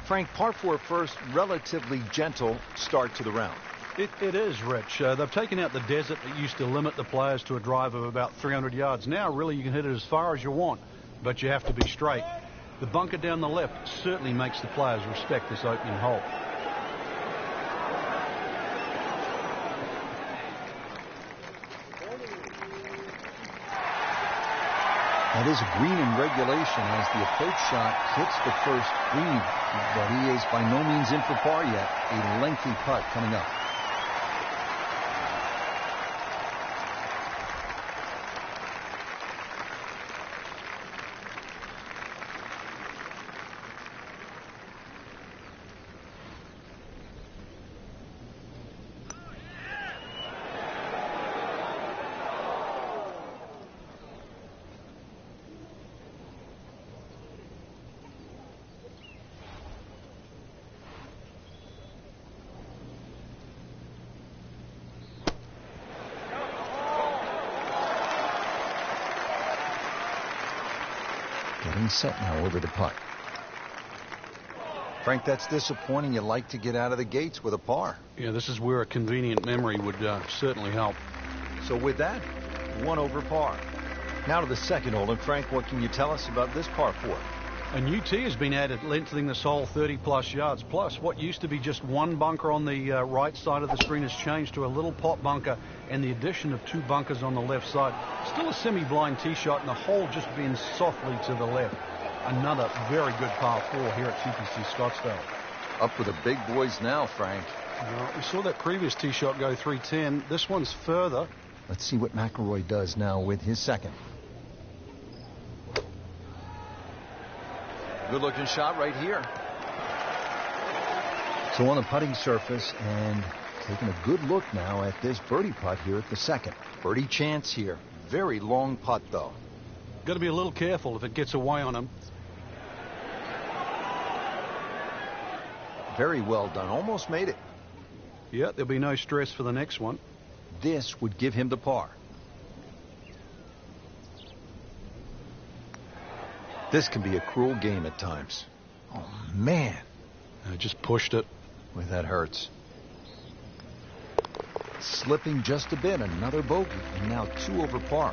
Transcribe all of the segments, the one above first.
Frank, par 4 first, relatively gentle start to the round. It is, Rich. They've taken out the desert that used to limit the players to a drive of about 300 yards. Now, really, you can hit it as far as you want, but you have to be straight. The bunker down the left certainly makes the players respect this opening hole. That is a green in regulation as the approach shot hits the first green, but he is by no means in for par yet. A lengthy putt coming up. Getting set now over the putt. Frank, that's disappointing. You like to get out of the gates with a par. Yeah, this is where a convenient memory would certainly help. So with that, 1 over par. Now to the second hole. And Frank, what can you tell us about this par 4? A new tee has been added, lengthening this hole 30-plus yards. Plus, what used to be just one bunker on the right side of the screen has changed to a little pot bunker and the addition of 2 bunkers on the left side. Still a semi-blind tee shot, and the hole just bends softly to the left. Another very good par 4 here at TPC Scottsdale. Up with the big boys now, Frank. We saw that previous tee shot go 310. This one's further. Let's see what McIlroy does now with his second. Good-looking shot right here. So on the putting surface and taking a good look now at this birdie putt here at the second. Birdie chance here. Very long putt, though. Got to be a little careful if it gets away on him. Very well done. Almost made it. Yeah, there'll be no stress for the next one. This would give him the par. This can be a cruel game at times. Oh, man. I just pushed it. Boy, that hurts. Slipping just a bit. Another bogey. And now 2 over par.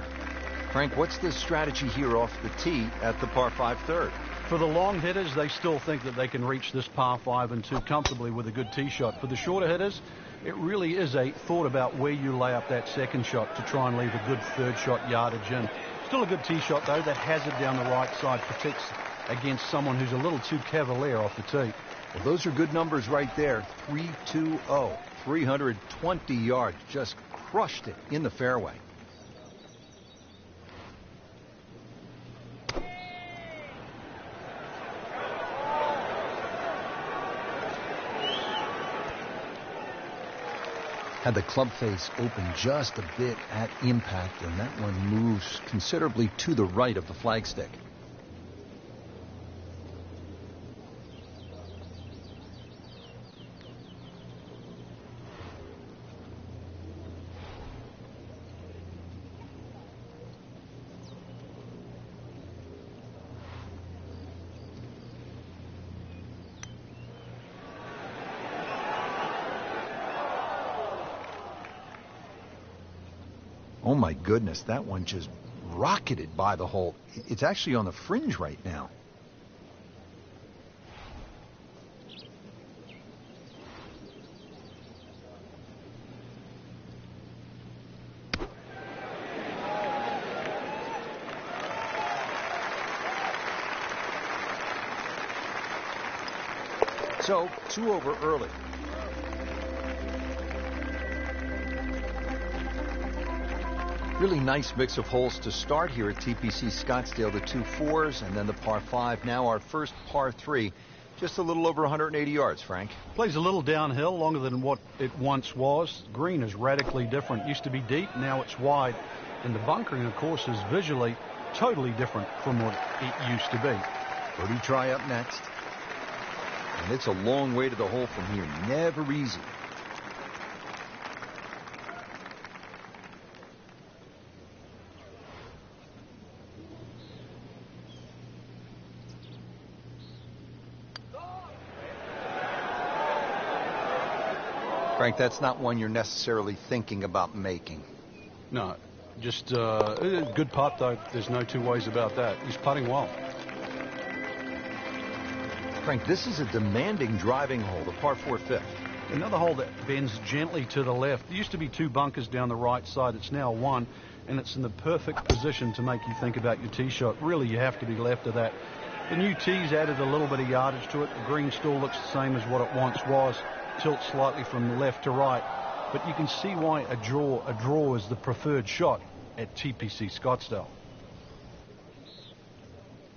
Frank, what's the strategy here off the tee at the par 5 third? For the long hitters, they still think that they can reach this par 5 and 2 comfortably with a good tee shot. For the shorter hitters, it really is a thought about where you lay up that second shot to try and leave a good third shot yardage in. Still a good tee shot, though. That hazard down the right side protects against someone who's a little too cavalier off the tee. Well, those are good numbers right there. 320, 320 yards. Just crushed it in the fairway. Had the club face open just a bit at impact, and that one moves considerably to the right of the flagstick. Oh my goodness, that one just rocketed by the hole. It's actually on the fringe right now. So, 2 over early. Really nice mix of holes to start here at TPC Scottsdale. The 2 4s and then the par 5. Now our first par 3. Just a little over 180 yards, Frank. Plays a little downhill, longer than what it once was. Green is radically different. Used to be deep, now it's wide. And the bunkering, of course, is visually totally different from what it used to be. Birdie try up next. And it's a long way to the hole from here. Never easy. Frank, that's not one you're necessarily thinking about making. No, just a good putt, though. There's no two ways about that. He's putting well. Frank, this is a demanding driving hole, the par 4 fifth. Another hole that bends gently to the left. There used to be 2 bunkers down the right side. It's now 1, and it's in the perfect position to make you think about your tee shot. Really, you have to be left of that. The new tee's added a little bit of yardage to it. The green still looks the same as what it once was. Tilts slightly from left to right. But you can see why a draw is the preferred shot at TPC Scottsdale.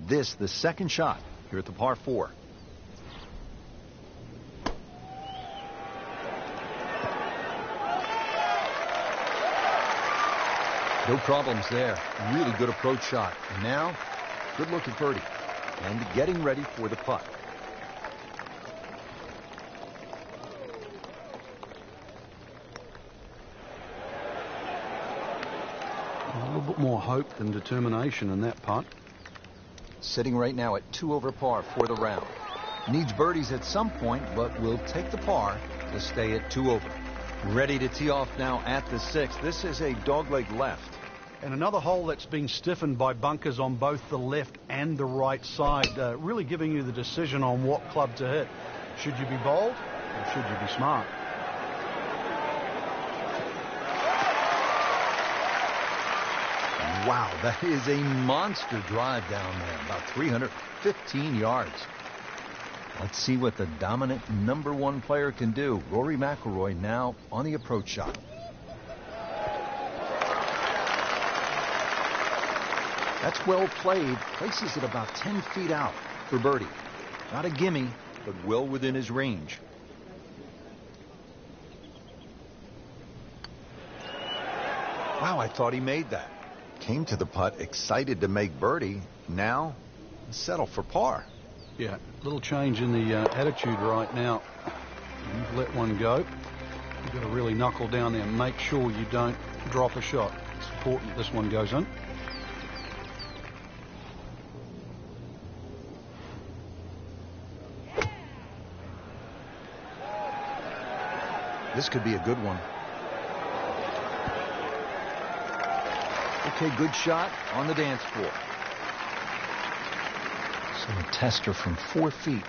This, the second shot here at the par 4. No problems there. Really good approach shot. And now, good look at birdie. And getting ready for the putt. A little bit more hope than determination in that putt. Sitting right now at 2 over par for the round. Needs birdies at some point, but will take the par to stay at 2 over. Ready to tee off now at the 6th. This is a dogleg left. And another hole that's been stiffened by bunkers on both the left and the right side, really giving you the decision on what club to hit. Should you be bold or should you be smart? Wow, that is a monster drive down there, about 315 yards. Let's see what the dominant #1 player can do. Rory McIlroy now on the approach shot. That's well played. Places it about 10 feet out for birdie. Not a gimme, but well within his range. Wow, I thought he made that. Came to the putt excited to make birdie. Now, settle for par. Yeah, little change in the attitude right now. You've let one go. You've got to really knuckle down there and make sure you don't drop a shot. It's important this one goes in. This could be a good one. Okay, good shot on the dance floor. So a tester from 4 feet.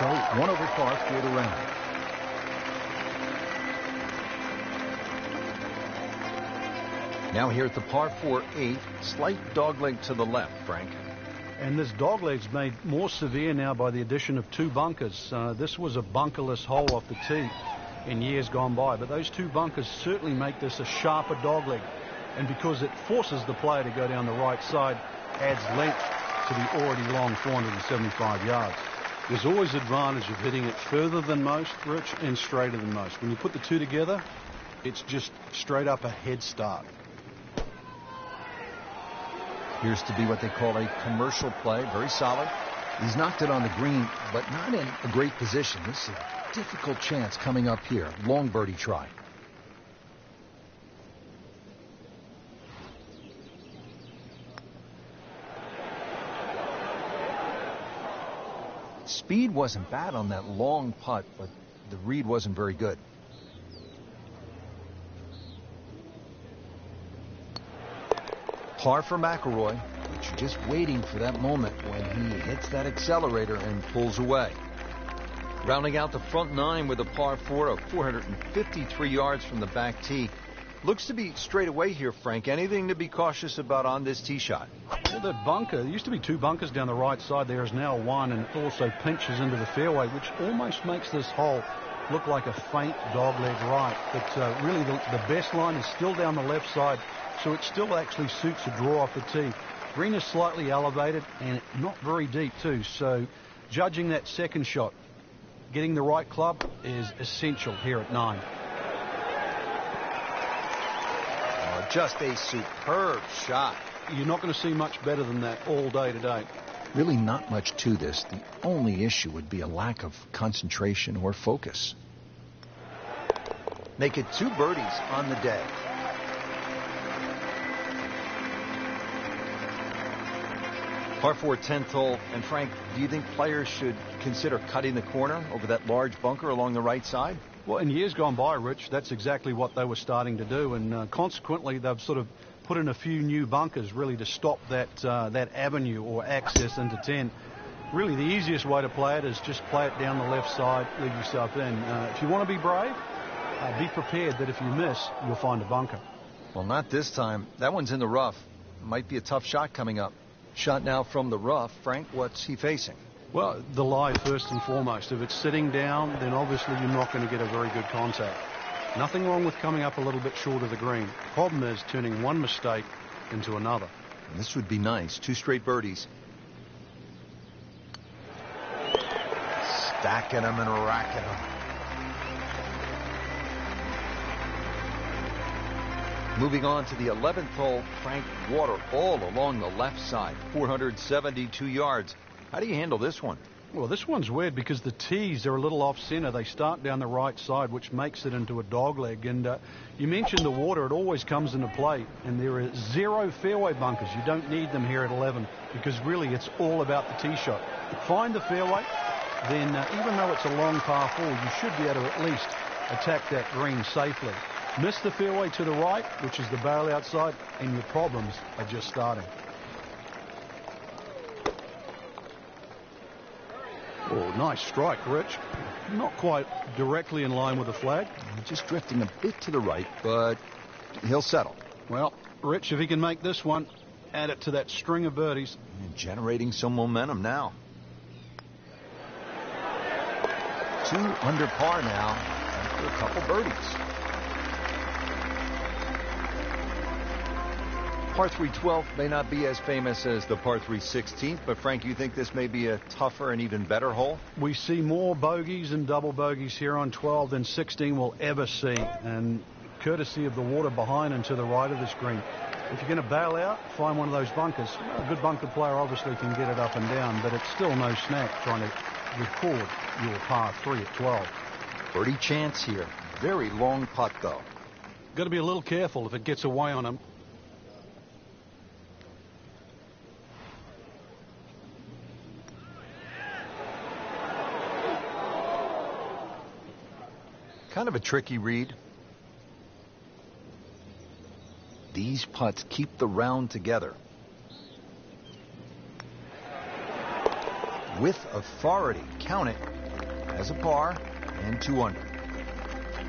So 1 over par for the round. Now here at the par 4 8th, slight dogleg to the left, Frank. And this dogleg's made more severe now by the addition of 2 bunkers. This was a bunkerless hole off the tee in years gone by, but those 2 bunkers certainly make this a sharper dogleg. And because it forces the player to go down the right side, adds length to the already long 475 yards. There's always advantage of hitting it further than most, Rich, and straighter than most. When you put the 2 together, it's just straight up a head start. Appears to be what they call a commercial play. Very solid. He's knocked it on the green, but not in a great position. This is a difficult chance coming up here. Long birdie try. Speed wasn't bad on that long putt, but the read wasn't very good. Par for McIlroy, but you're just waiting for that moment when he hits that accelerator and pulls away. Rounding out the front 9 with a par 4 of 453 yards from the back tee. Looks to be straight away here, Frank. Anything to be cautious about on this tee shot? Well, that bunker, there used to be 2 bunkers down the right side. There is now 1, and it also pinches into the fairway, which almost makes this hole look like a faint dogleg right. But really, the best line is still down the left side, so it still actually suits a draw off the tee. Green is slightly elevated and not very deep, too. So judging that second shot, getting the right club is essential here at 9. Just a superb shot. You're not going to see much better than that all day today. Really not much to this. The only issue would be a lack of concentration or focus. Make it 2 birdies on the day. Par 4 10th hole. And Frank, do you think players should consider cutting the corner over that large bunker along the right side? Well, in years gone by, Rich, that's exactly what they were starting to do, and consequently they've sort of put in a few new bunkers really to stop that that avenue or access into 10. Really, the easiest way to play it is just play it down the left side, leave yourself in. If you want to be brave, be prepared that if you miss, you'll find a bunker. Well, not this time. That one's in the rough. Might be a tough shot coming up. Shot now from the rough. Frank, what's he facing? Well, the lie first and foremost. If it's sitting down, then obviously you're not going to get a very good contact. Nothing wrong with coming up a little bit short of the green. Problem is turning one mistake into another. And this would be nice. 2 straight birdies. Stacking them and racking them. Moving on to the 11th hole, Frank, water all along the left side. 472 yards. How do you handle this one? Well, this one's weird because the tees are a little off center. They start down the right side, which makes it into a dogleg. And you mentioned the water. It always comes into play. And there are 0 fairway bunkers. You don't need them here at 11 because really it's all about the tee shot. Find the fairway, then even though it's a long par 4, you should be able to at least attack that green safely. Miss the fairway to the right, which is the barrel outside, and your problems are just starting. Oh, nice strike, Rich. Not quite directly in line with the flag. Just drifting a bit to the right, but he'll settle. Well, Rich, if he can make this one, add it to that string of birdies. And generating some momentum now. 2 under par now after a couple birdies. Par 3 12th may not be as famous as the par 3 16th, but Frank, you think this may be a tougher and even better hole? We see more bogeys and double bogeys here on 12 than 16 will ever see, and courtesy of the water behind and to the right of this green. If you're going to bail out, find one of those bunkers. A good bunker player obviously can get it up and down, but it's still no snack trying to record your par 3 at 12. Birdie chance here. Very long putt, though. Got to be a little careful if it gets away on him. Kind of a tricky read. These putts keep the round together. With authority, count it as a par and 2 under.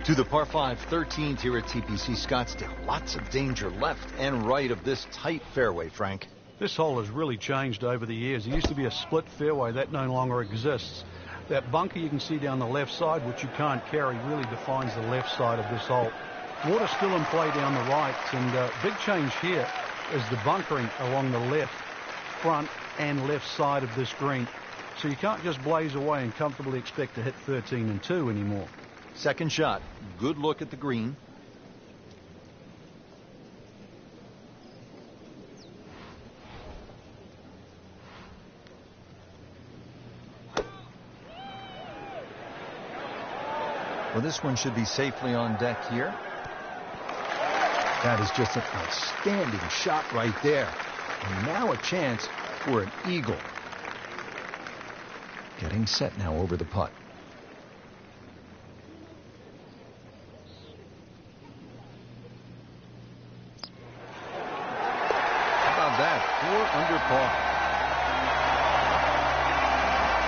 To the par 5 13th here at TPC Scottsdale. Lots of danger left and right of this tight fairway, Frank. This hole has really changed over the years. It used to be a split fairway. That no longer exists. That bunker you can see down the left side, which you can't carry, really defines the left side of this hole. Water still in play down the right, and big change here is the bunkering along the left, front, and left side of this green. So you can't just blaze away and comfortably expect to hit 13 and 2 anymore. Second shot. Good look at the green. Well, this one should be safely on deck here. That is just an outstanding shot right there. And now a chance for an eagle. Getting set now over the putt. How about that? 4 under par.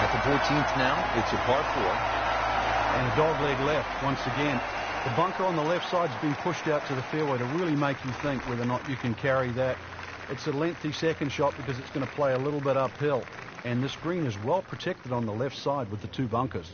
At the 14th now, it's a par 4. And a dogleg left once again. The bunker on the left side's been pushed out to the fairway to really make you think whether or not you can carry that. It's a lengthy second shot because it's going to play a little bit uphill. And this green is well protected on the left side with the 2 bunkers.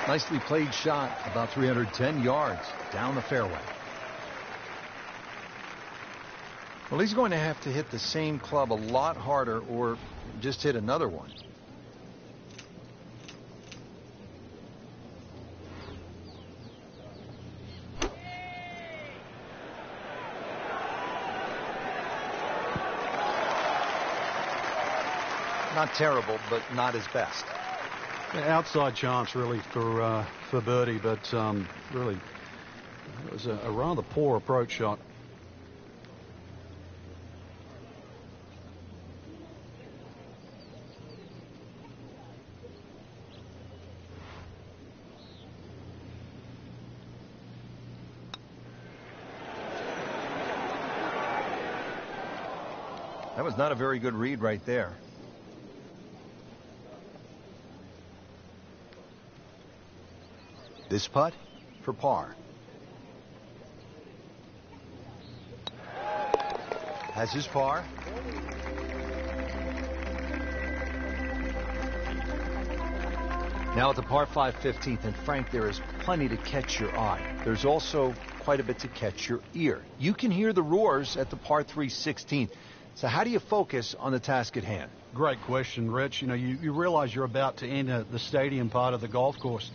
Nicely played shot, about 310 yards down the fairway. Well, he's going to have to hit the same club a lot harder or just hit another one. Not terrible, but not his best. Outside chance, really, for birdie, but really, it was a rather poor approach shot. That was not a very good read right there. This putt for par. Has his par. Now at the par 5 15th, and Frank, there is plenty to catch your eye. There's also quite a bit to catch your ear. You can hear the roars at the par 3 16th. So how do you focus on the task at hand? Great question, Rich. You know, you realize you're about to enter the stadium part of the golf course.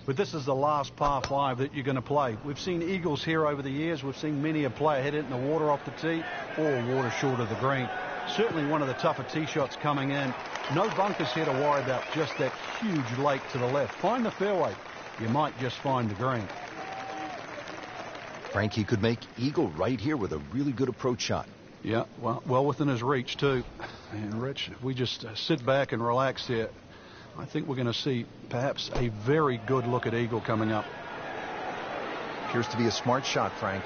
But this is the last par 5 that you're going to play. We've seen eagles here over the years. We've seen many a player hit it in the water off the tee or water short of the green. Certainly one of the tougher tee shots coming in. No bunkers here to worry about, just that huge lake to the left. Find the fairway. You might just find the green. Frankie could make eagle right here with a really good approach shot. Yeah, well within his reach, too. And, Rich, if we just sit back and relax here, I think we're going to see perhaps a very good look at eagle coming up. Appears to be a smart shot, Frank.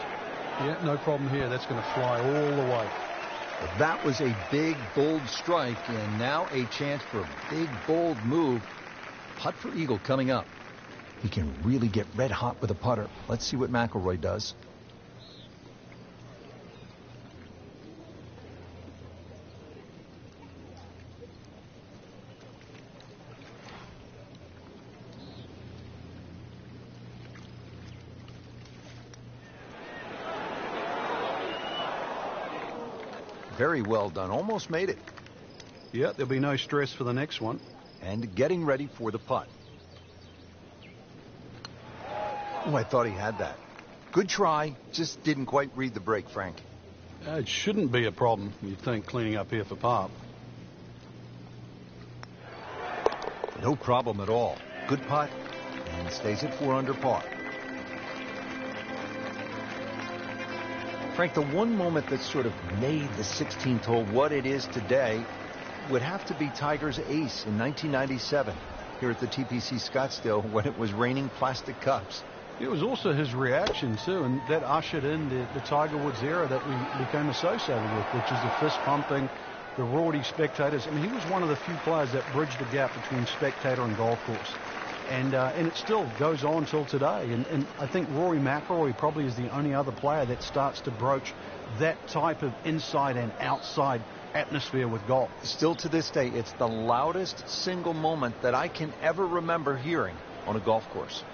Yeah, no problem here. That's going to fly all the way. That was a big, bold strike, and now a chance for a big, bold move. Putt for eagle coming up. He can really get red hot with a putter. Let's see what McIlroy does. Very well done. Almost made it. Yeah, there'll be no stress for the next one. And getting ready for the putt. Oh, I thought he had that. Good try. Just didn't quite read the break, Frank. It shouldn't be a problem, you'd think, cleaning up here for par. No problem at all. Good putt. And stays at 4 under par. Frank, the one moment that sort of made the 16th hole what it is today would have to be Tiger's ace in 1997 here at the TPC Scottsdale when it was raining plastic cups. It was also his reaction, too, and that ushered in the Tiger Woods era that we became associated with, which is the fist-pumping, the rowdy spectators. I mean, he was one of the few players that bridged the gap between spectator and golf course. And it still goes on till today. And I think Rory McIlroy probably is the only other player that starts to broach that type of inside and outside atmosphere with golf. Still to this day, it's the loudest single moment that I can ever remember hearing on a golf course.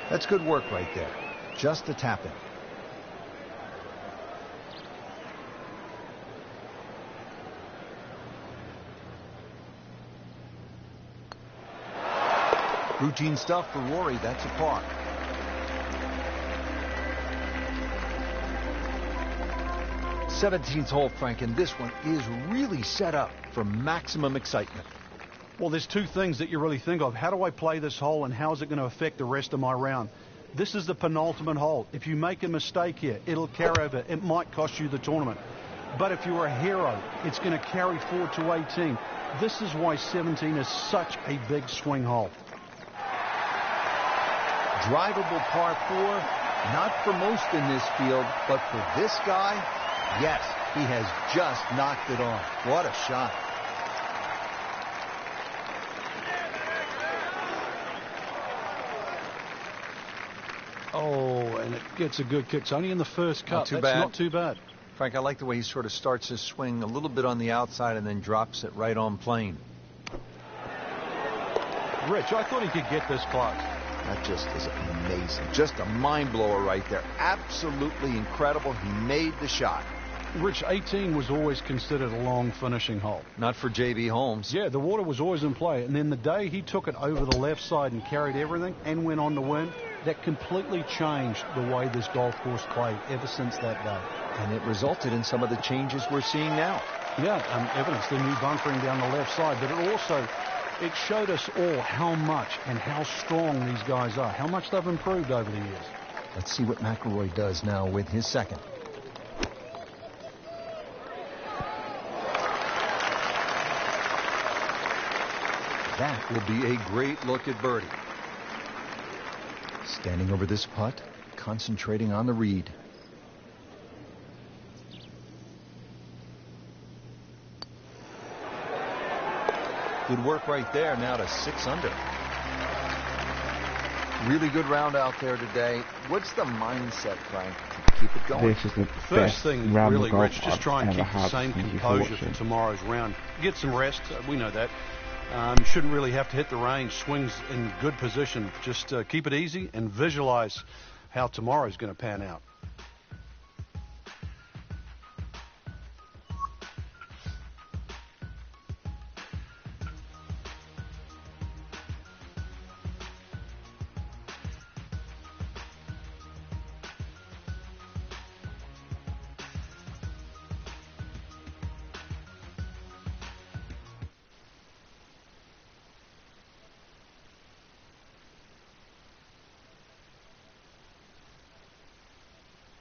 That's good work right there. Just a tap in. Routine stuff for Rory. That's a par. '17th hole, Frank, and this one is really set up for maximum excitement. Well, there's two things that you really think of. How do I play this hole, and how is it going to affect the rest of my round? This is the penultimate hole. If you make a mistake here, it'll carry over. It might cost you the tournament. But if you're a hero, it's going to carry forward to 18. This is why 17 is such a big swing hole. Drivable par 4, not for most in this field, but for this guy, yes, he has just knocked it on. What a shot. Oh, and it gets a good kick. It's only in the first cut. Not too That's bad. Not too bad. Frank, I like the way he sort of starts his swing a little bit on the outside and then drops it right on plane. Rich, I thought he could get this close. That just is amazing. Just a mind blower right there. Absolutely incredible. He made the shot. Rich, 18 was always considered a long finishing hole. Not for J.B. Holmes. Yeah, the water was always in play. And then the day he took it over the left side and carried everything and went on to win, that completely changed the way this golf course played ever since that day. And it resulted in some of the changes we're seeing now. Yeah, evidence, the new bunkering down the left side, but it showed us all how much and how strong these guys are, how much they've improved over the years. Let's see what McIlroy does now with his second. That will be a great look at birdie. Standing over this putt, concentrating on the read. Good work right there, now to 6 under. Really good round out there today. What's the mindset, Frank, to keep it going? This is the First thing, really, Rich, just try and keep the same Thank you composure for tomorrow's round. Get some rest, we know that. You shouldn't really have to hit the range. Swings in good position. Just keep it easy and visualize how tomorrow's going to pan out.